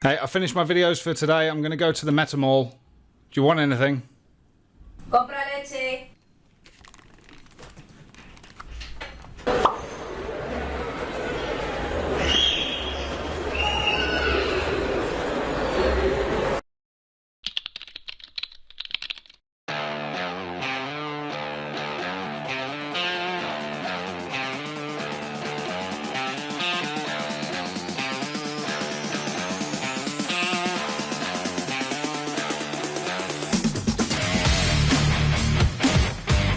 Hey, I finished my videos for today. I'm going to go to the Metamall. Do you want anything? Compra leche.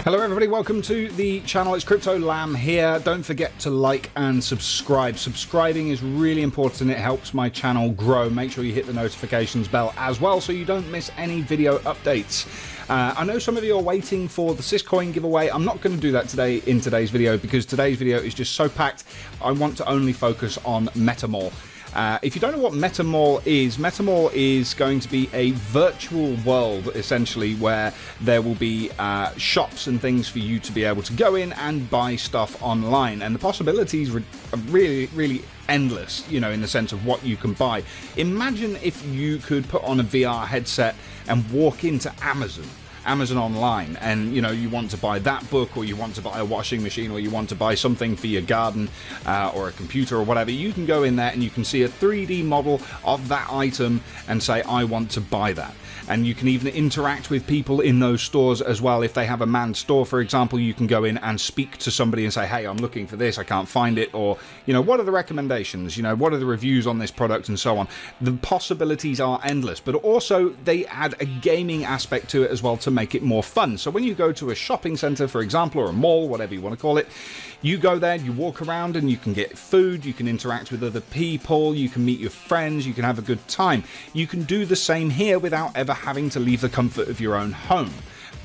Hello everybody, welcome to the channel. It's Crypto Lamb here. Don't forget to like and subscribe. Subscribing is really important. It helps my channel grow. Make sure you hit the notifications bell as well so you don't miss any video updates. I know some of you are waiting for the itcoin giveaway. I'm not going to do that today in today's video because today's video is just so packed. I want to only focus on Metamall. If you don't know what Metamall is going to be a virtual world, essentially, where there will be shops and things for you to be able to go in and buy stuff online. And the possibilities are really, really endless, you know, in the sense of what you can buy. Imagine if you could put on a VR headset and walk into Amazon online, and you know, you want to buy that book, or you want to buy a washing machine, or you want to buy something for your garden, or a computer or whatever. You can go in there and you can see a 3D model of that item and say, I want to buy that. And you can even interact with people in those stores as well. If they have a manned store, for example, you can go in and speak to somebody and say, hey, I'm looking for this, I can't find it, or, you know, what are the recommendations, you know, what are the reviews on this product, and so on. The possibilities are endless, but also they add a gaming aspect to it as well to make it more fun. So when you go to a shopping center, for example, or a mall, whatever you want to call it, you go there, you walk around, and you can get food, you can interact with other people, you can meet your friends, you can have a good time. You can do the same here without ever having to leave the comfort of your own home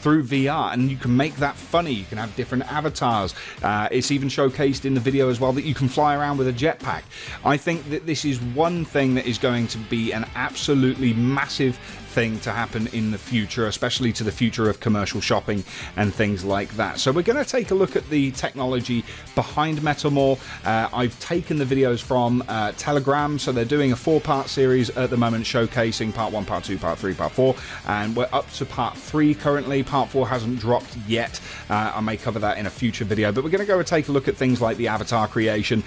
through VR, and you can make that funny. You can have different avatars. It's even showcased in the video as well that you can fly around with a jetpack. I think that this is one thing that is going to be an absolutely massive thing to happen in the future, especially to the future of commercial shopping and things like that. So we're going to take a look at the technology behind Metamall. I've taken the videos from Telegram, so they're doing a 4-part series at the moment, showcasing part 1, part 2, part 3, part 4, and we're up to part 3 currently. Part 4 hasn't dropped yet. I may cover that in a future video, but we're going to go and take a look at things like the avatar creation,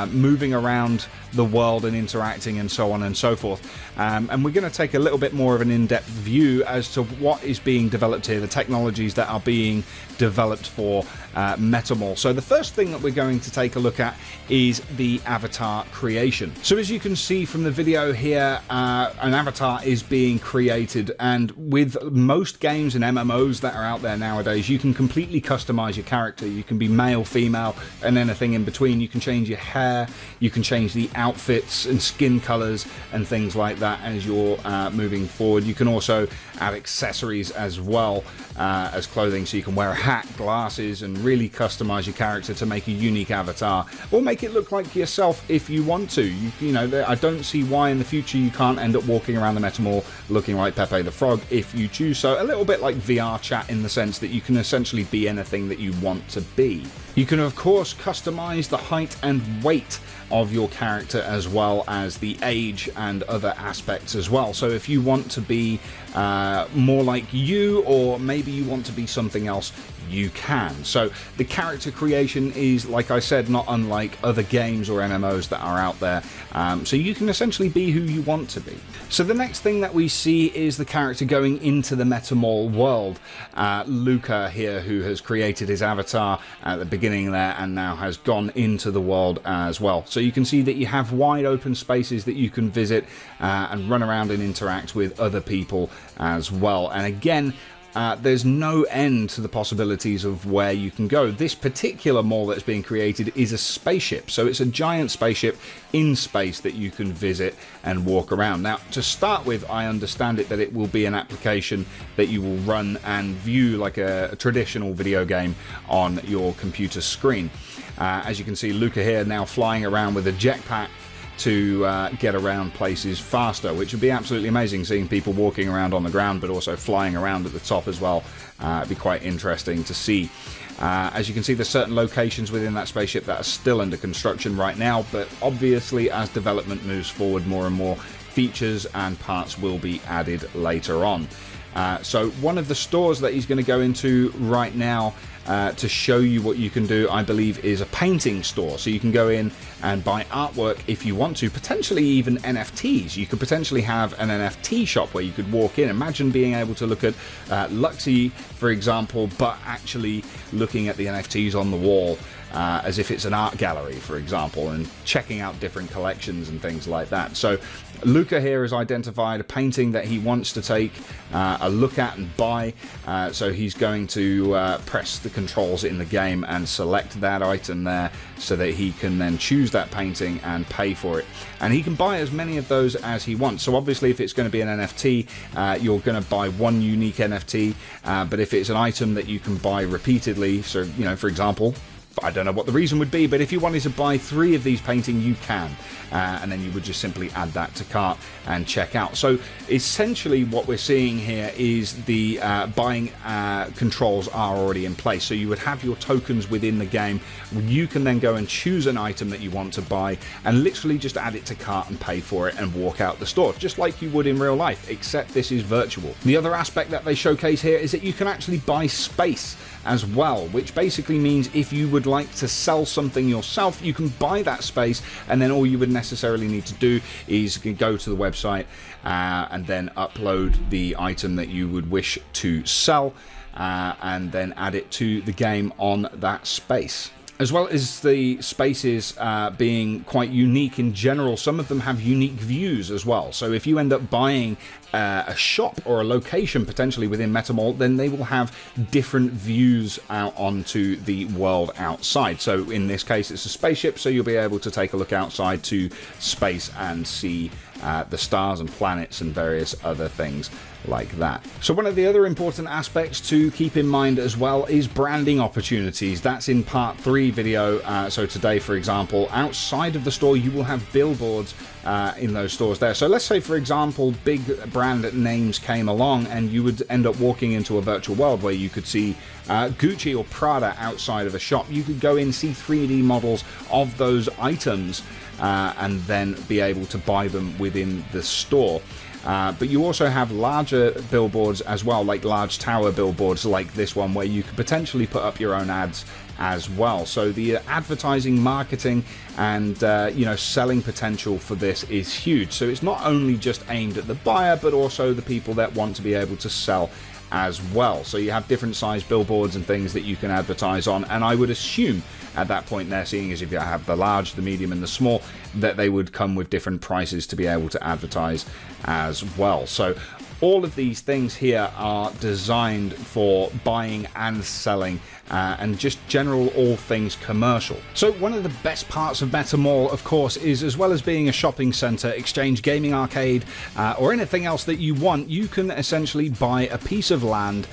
moving around the world and interacting, and so on and so forth. And we're going to take a little bit more of an in-depth view as to what is being developed here, the technologies that are being developed for Metamall. So the first thing that we're going to take a look at is the avatar creation. So as you can see from the video here, an avatar is being created, and with most games and MMOs that are out there nowadays, you can completely customize your character. You can be male, female, and anything in between. You can change your hair, you can change the outfits and skin colors and things like that as you're moving forward. You can also add accessories as well as clothing, so you can wear a hat, glasses, and really customize your character to make a unique avatar, or make it look like yourself if you want to. You know, I don't see why in the future you can't end up walking around the Metamall looking like Pepe the Frog if you choose so. A little bit like VR chat in the sense that you can essentially be anything that you want to be. You can of course customize the height and weight of your character, as well as the age and other aspects as well. So if you want to be more like you, or maybe you want to be something else, you can. So the character creation is, like I said, not unlike other games or MMOs that are out there. So you can essentially be who you want to be. So the next thing that we see is the character going into the Metamall world. Luca here, who has created his avatar at the beginning there and now has gone into the world as well. So you can see that you have wide open spaces that you can visit and run around and interact with other people as well. And again, there's no end to the possibilities of where you can go. This particular mall that's being created is a spaceship, so it's a giant spaceship in space that you can visit and walk around. Now, to start with, I understand it that it will be an application that you will run and view like a traditional video game on your computer screen. As you can see, Luca here now flying around with a jetpack to get around places faster, which would be absolutely amazing, seeing people walking around on the ground but also flying around at the top as well. It'd be quite interesting to see. As you can see, there's certain locations within that spaceship that are still under construction right now, but obviously as development moves forward more and more, features and parts will be added later on. So one of the stores that he's going to go into right now to show you what you can do, I believe, is a painting store. So you can go in and buy artwork if you want to, potentially even NFTs. You could potentially have an NFT shop where you could walk in. Imagine being able to look at Luxy, for example, but actually looking at the NFTs on the wall as if it's an art gallery, for example, and checking out different collections and things like that. So Luca here has identified a painting that he wants to take a look at and buy. So he's going to press the controls in the game and select that item there so that he can then choose that painting and pay for it. And he can buy as many of those as he wants. So obviously if it's going to be an NFT, you're going to buy one unique NFT. But if it's an item that you can buy repeatedly, so, you know, for example, I don't know what the reason would be, but if you wanted to buy 3 of these paintings, you can. And then you would just simply add that to cart and check out. So essentially what we're seeing here is the buying controls are already in place. So you would have your tokens within the game. You can then go and choose an item that you want to buy and literally just add it to cart and pay for it and walk out the store, just like you would in real life, except this is virtual. The other aspect that they showcase here is that you can actually buy space as well, which basically means if you would like to sell something yourself, you can buy that space, and then all you would necessarily need to do is go to the website and then upload the item that you would wish to sell and then add it to the game on that space. As well as the spaces being quite unique in general, some of them have unique views as well. So if you end up buying a shop or a location potentially within Metamall, then they will have different views out onto the world outside. So in this case, it's a spaceship, so you'll be able to take a look outside to space and see the stars and planets and various other things like that. So one of the other important aspects to keep in mind as well is branding opportunities. That's in part 3 video. So today, for example, outside of the store, you will have billboards in those stores there. So let's say, for example, big brand names came along and you would end up walking into a virtual world where you could see Gucci or Prada outside of a shop. You could go in, see 3D models of those items and then be able to buy them within the store. But you also have larger billboards as well, like large tower billboards like this one, where you could potentially put up your own ads as well. So the advertising, marketing, and selling potential for this is huge. So it's not only just aimed at the buyer, but also the people that want to be able to sell as well. So you have different size billboards and things that you can advertise on, and I would assume at that point there, seeing as if you have the large, the medium, and the small, that they would come with different prices to be able to advertise as well. So all of these things here are designed for buying and selling and just general all things commercial. So one of the best parts of Metamall, of course, is as well as being a shopping center, exchange, gaming arcade, or anything else that you want, you can essentially buy a piece of land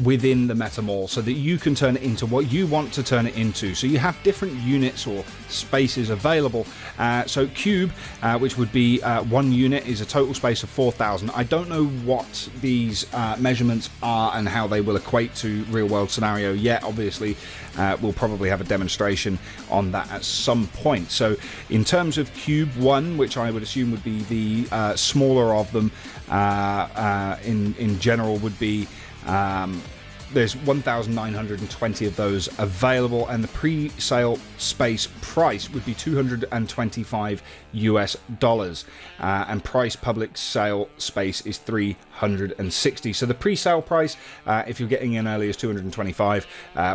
within the Metamall so that you can turn it into what you want to turn it into. So you have different units or spaces available. So cube, which would be 1 unit, is a total space of 4,000. I don't know what these measurements are and how they will equate to real world scenario yet. Obviously, we'll probably have a demonstration on that at some point. So in terms of cube 1, which I would assume would be the smaller of them, in general would be there's 1,920 of those available, and the pre-sale space price would be $225 US, and price public sale space is 360. So the pre-sale price, if you're getting in early, is 225,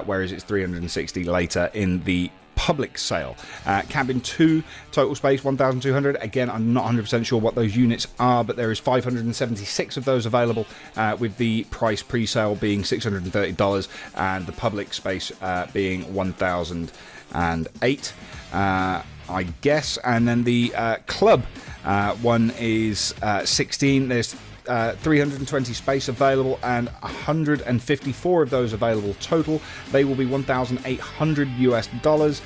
whereas it's 360 later in the public sale. Cabin 2, total space 1,200. Again, I'm not 100% sure what those units are, but there is 576 of those available, with the price pre-sale being $630 and the public space being 1,008, I guess. And then the club one is 16. There's 320 space available and 154 of those available total. They will be 1,800 US dollars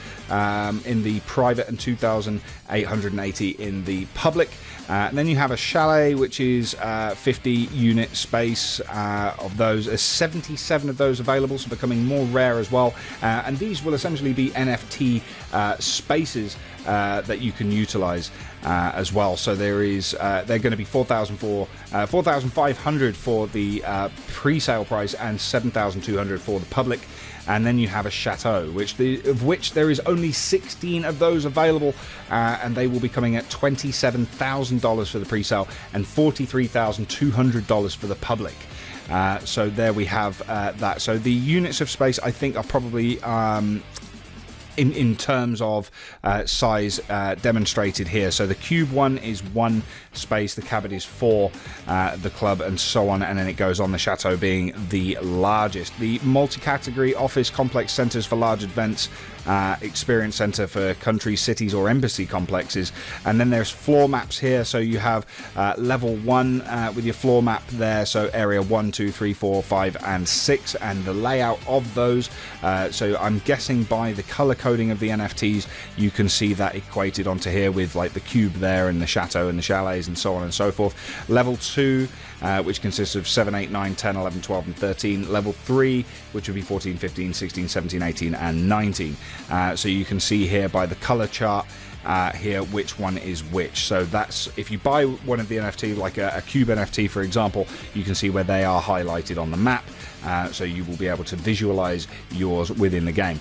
in the private and 2,880 in the public. And then you have a chalet, which is 50 unit space of those. There's 77 of those available, so becoming more rare as well. And these will essentially be NFT spaces that you can utilize as well. So there is they're going to be 4,500 for the pre-sale price and 7,200 for the public. And then you have a chateau, of which there is only 16 of those available, and they will be coming at $27,000 for the pre-sale and $43,200 for the public. So there we have that. So the units of space, I think, are probably in terms of size demonstrated here. So the cube one is 1 space, the cabinet is 4, the club and so on, and then it goes on, the chateau being the largest. The multi-category office complex centers for large events, experience center for country, cities or embassy complexes, and then there's floor maps here. So you have level 1 with your floor map there, so area 1, 2, 3, 4, 5 and 6, and the layout of those. So I'm guessing by the color coding of the NFTs you can see that equated onto here with like the cube there and the chateau and the chalets and so on and so forth. Level 2, which consists of 7, 8, 9, 10, 11, 12 and 13. Level 3, which would be 14, 15, 16, 17, 18 and 19. So you can see here by the color chart here which one is which. So that's, if you buy one of the NFT, like a cube NFT for example, you can see where they are highlighted on the map. So you will be able to visualize yours within the game,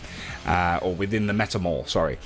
or within the Metamall, sorry.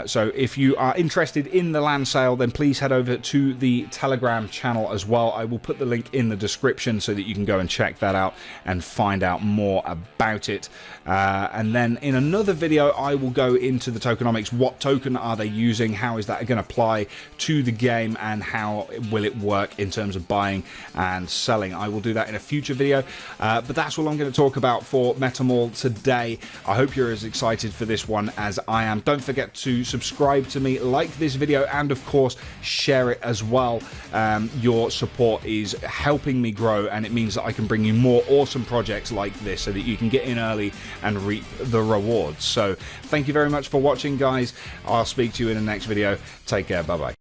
So if you are interested in the land sale, then please head over to the Telegram channel as well. I will put the link in the description so that you can go and check that out and find out more about it. And then in another video, I will go into the tokenomics. What token are they using? How is that going to apply to the game? And how will it work in terms of buying and selling? I will do that in a future video. But that's all I'm going to talk about for Metamall today. I hope you're as excited for this one as I am. Don't forget to subscribe to me, like this video, and of course share it as well. Your support is helping me grow, and it means that I can bring you more awesome projects like this so that you can get in early and reap the rewards. So thank you very much for watching, guys. I'll speak to you in the next video. Take care. Bye bye.